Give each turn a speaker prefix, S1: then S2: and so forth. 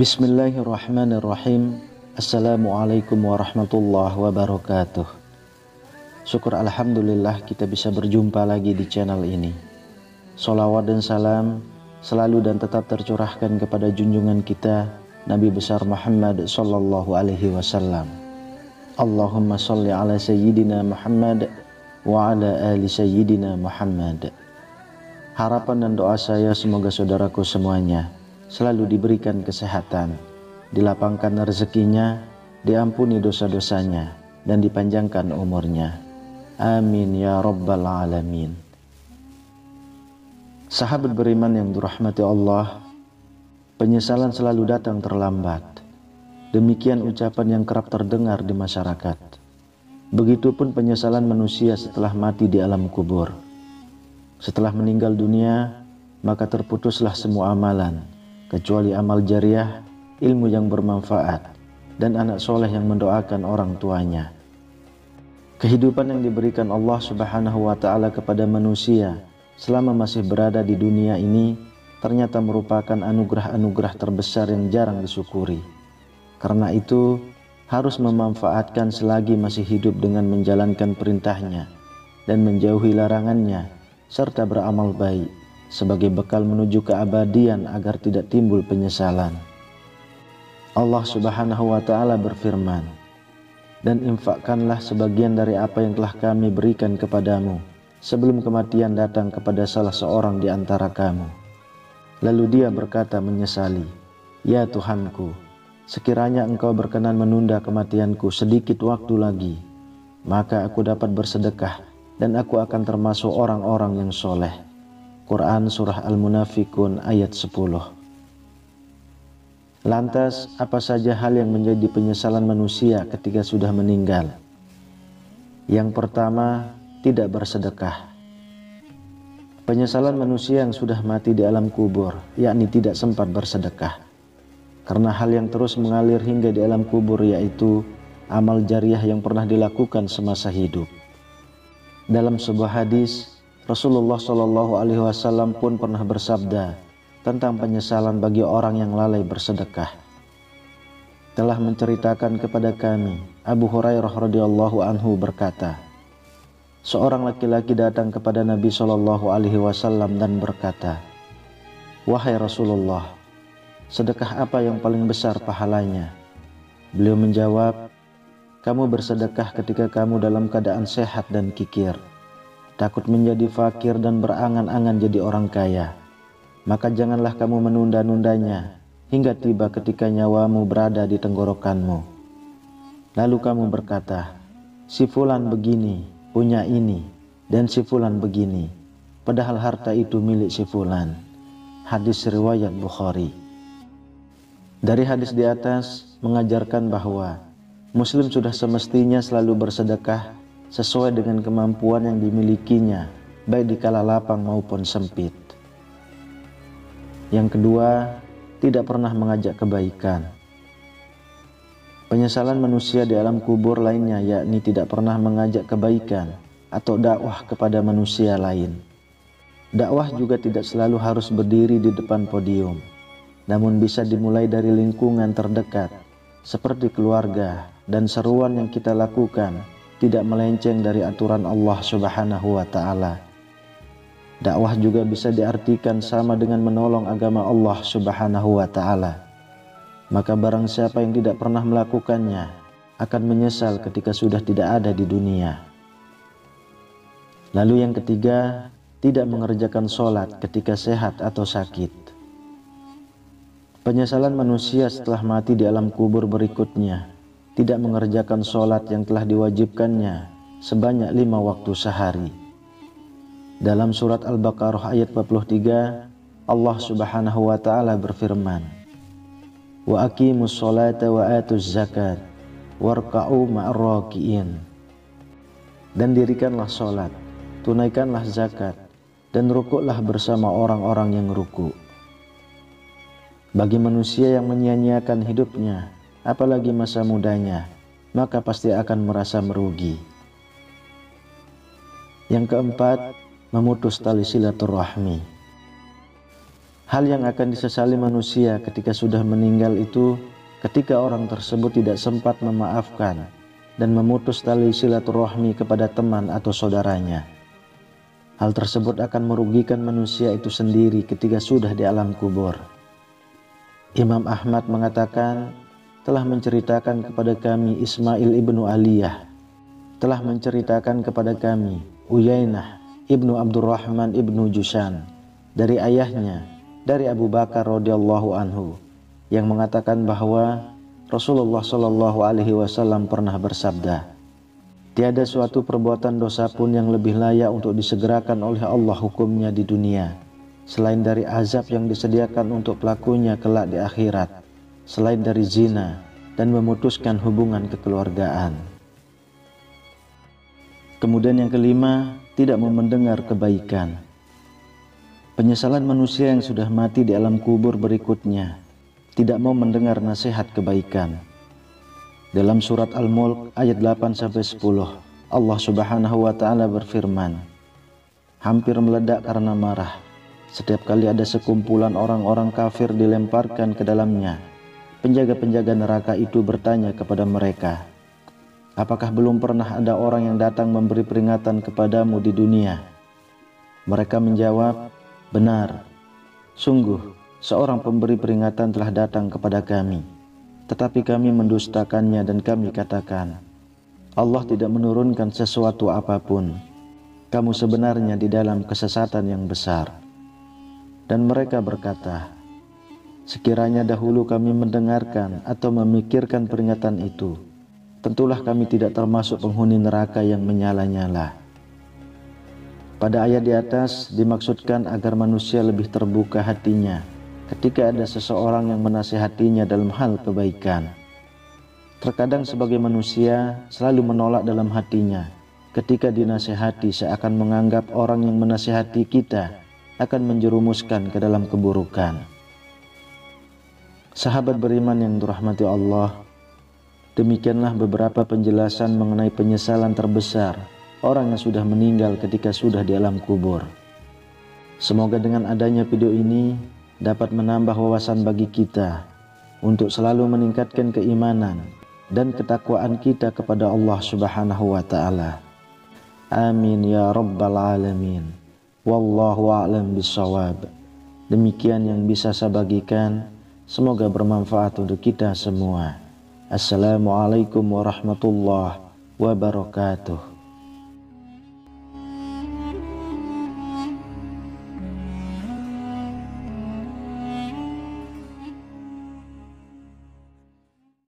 S1: Bismillahirrahmanirrahim. Assalamualaikum warahmatullahi wabarakatuh. Syukur alhamdulillah kita bisa berjumpa lagi di channel ini. Sholawat dan salam selalu dan tetap tercurahkan kepada junjungan kita Nabi besar Muhammad sallallahu alaihi wasallam. Allahumma sholli ala sayyidina Muhammad wa ala ali sayyidina Muhammad. Harapan dan doa saya semoga saudaraku semuanya selalu diberikan kesehatan, dilapangkan rezekinya, diampuni dosa-dosanya, dan dipanjangkan umurnya. Amin ya rabbal alamin. Sahabat beriman yang dirahmati Allah, penyesalan selalu datang terlambat. Demikian ucapan yang kerap terdengar di masyarakat. Begitupun penyesalan manusia setelah mati di alam kubur. Setelah meninggal dunia, maka terputuslah semua amalan, kecuali amal jariah, ilmu yang bermanfaat, dan anak soleh yang mendoakan orang tuanya. Kehidupan yang diberikan Allah Subhanahu wa Ta'ala kepada manusia selama masih berada di dunia ini ternyata merupakan anugerah-anugerah terbesar yang jarang disyukuri. Karena itu harus memanfaatkan selagi masih hidup dengan menjalankan perintahnya dan menjauhi larangannya, serta beramal baik sebagai bekal menuju keabadian agar tidak timbul penyesalan. Allah Subhanahu wa Ta'ala berfirman, "Dan infakkanlah sebagian dari apa yang telah kami berikan kepadamu sebelum kematian datang kepada salah seorang di antara kamu." Lalu dia berkata menyesali, "Ya Tuhanku, sekiranya engkau berkenan menunda kematianku sedikit waktu lagi, maka aku dapat bersedekah dan aku akan termasuk orang-orang yang soleh." Quran Surah Al-Munafikun ayat 10. Lantas, apa saja hal yang menjadi penyesalan manusia ketika sudah meninggal? Yang pertama, tidak bersedekah. Penyesalan manusia yang sudah mati di alam kubur, yakni tidak sempat bersedekah. Karena hal yang terus mengalir hingga di alam kubur, yaitu amal jariah yang pernah dilakukan semasa hidup. Dalam sebuah hadis, Rasulullah Shallallahu Alaihi Wasallam pun pernah bersabda tentang penyesalan bagi orang yang lalai bersedekah. Telah menceritakan kepada kami, Abu Hurairah radhiyallahu anhu berkata, seorang laki-laki datang kepada Nabi Shallallahu Alaihi Wasallam dan berkata, "Wahai Rasulullah, sedekah apa yang paling besar pahalanya?" Beliau menjawab, "Kamu bersedekah ketika kamu dalam keadaan sehat dan kikir, takut menjadi fakir dan berangan-angan jadi orang kaya. Maka janganlah kamu menunda-nundanya hingga tiba ketika nyawamu berada di tenggorokanmu. Lalu kamu berkata, si fulan begini, punya ini, dan si fulan begini, padahal harta itu milik si fulan." Hadis riwayat Bukhari. Dari hadis di atas mengajarkan bahwa Muslim sudah semestinya selalu bersedekah sesuai dengan kemampuan yang dimilikinya, baik di kala lapang maupun sempit. Yang kedua, tidak pernah mengajak kebaikan. Penyesalan manusia di alam kubur lainnya yakni tidak pernah mengajak kebaikan atau dakwah kepada manusia lain. Dakwah juga tidak selalu harus berdiri di depan podium, namun bisa dimulai dari lingkungan terdekat seperti keluarga, dan seruan yang kita lakukan tidak melenceng dari aturan Allah Subhanahu wa Ta'ala. Dakwah juga bisa diartikan sama dengan menolong agama Allah Subhanahu wa Ta'ala. Maka barang siapa yang tidak pernah melakukannya akan menyesal ketika sudah tidak ada di dunia. Lalu yang ketiga, tidak mengerjakan sholat ketika sehat atau sakit. Penyesalan manusia setelah mati di alam kubur berikutnya, tidak mengerjakan sholat yang telah diwajibkannya sebanyak 5 waktu sehari. Dalam surat Al-Baqarah ayat 43, Allah Subhanahu wa Ta'ala berfirman, "Wa aqimus sholata wa atuz zakat warka'u ma'ar raki'in." Dan dirikanlah sholat, tunaikanlah zakat, dan rukuklah bersama orang-orang yang ruku'. Bagi manusia yang menyia-nyiakan hidupnya, apalagi masa mudanya, maka pasti akan merasa merugi. Yang keempat, memutus tali silaturahmi. Hal yang akan disesali manusia ketika sudah meninggal itu ketika orang tersebut tidak sempat memaafkan dan memutus tali silaturahmi kepada teman atau saudaranya. Hal tersebut akan merugikan manusia itu sendiri ketika sudah di alam kubur. Imam Ahmad mengatakan, telah menceritakan kepada kami Ismail ibnu Aliyah, telah menceritakan kepada kami Uyainah ibnu Abdurrahman ibnu Jushan dari ayahnya, dari Abu Bakar radhiyallahu anhu, yang mengatakan bahwa Rasulullah shallallahu alaihi wasallam pernah bersabda, tiada suatu perbuatan dosa pun yang lebih layak untuk disegerakan oleh Allah hukumnya di dunia, selain dari azab yang disediakan untuk pelakunya kelak di akhirat, selain dari zina dan memutuskan hubungan kekeluargaan. Kemudian yang kelima, tidak mau mendengar kebaikan. Penyesalan manusia yang sudah mati di alam kubur berikutnya, tidak mau mendengar nasihat kebaikan. Dalam surat Al-Mulk ayat 8-10, Allah Subhanahu wa taala berfirman, hampir meledak karena marah setiap kali ada sekumpulan orang-orang kafir dilemparkan ke dalamnya. Penjaga-penjaga neraka itu bertanya kepada mereka, apakah belum pernah ada orang yang datang memberi peringatan kepadamu di dunia? Mereka menjawab, benar, sungguh seorang pemberi peringatan telah datang kepada kami, tetapi kami mendustakannya dan kami katakan, Allah tidak menurunkan sesuatu apapun. Kamu sebenarnya di dalam kesesatan yang besar. Dan mereka berkata, sekiranya dahulu kami mendengarkan atau memikirkan peringatan itu, tentulah kami tidak termasuk penghuni neraka yang menyala-nyala. Pada ayat di atas dimaksudkan agar manusia lebih terbuka hatinya ketika ada seseorang yang menasihatinya dalam hal kebaikan. Terkadang sebagai manusia selalu menolak dalam hatinya ketika dinasihati, seakan menganggap orang yang menasihati kita akan menjerumuskan ke dalam keburukan. Sahabat beriman yang dirahmati Allah, demikianlah beberapa penjelasan mengenai penyesalan terbesar orang yang sudah meninggal ketika sudah di alam kubur. Semoga dengan adanya video ini dapat menambah wawasan bagi kita untuk selalu meningkatkan keimanan dan ketakwaan kita kepada Allah Subhanahu wa taala. Amin ya rabbal alamin. Wallahu a'lam bishawab. Demikian yang bisa saya bagikan, semoga bermanfaat untuk kita semua. Assalamualaikum warahmatullahi wabarakatuh.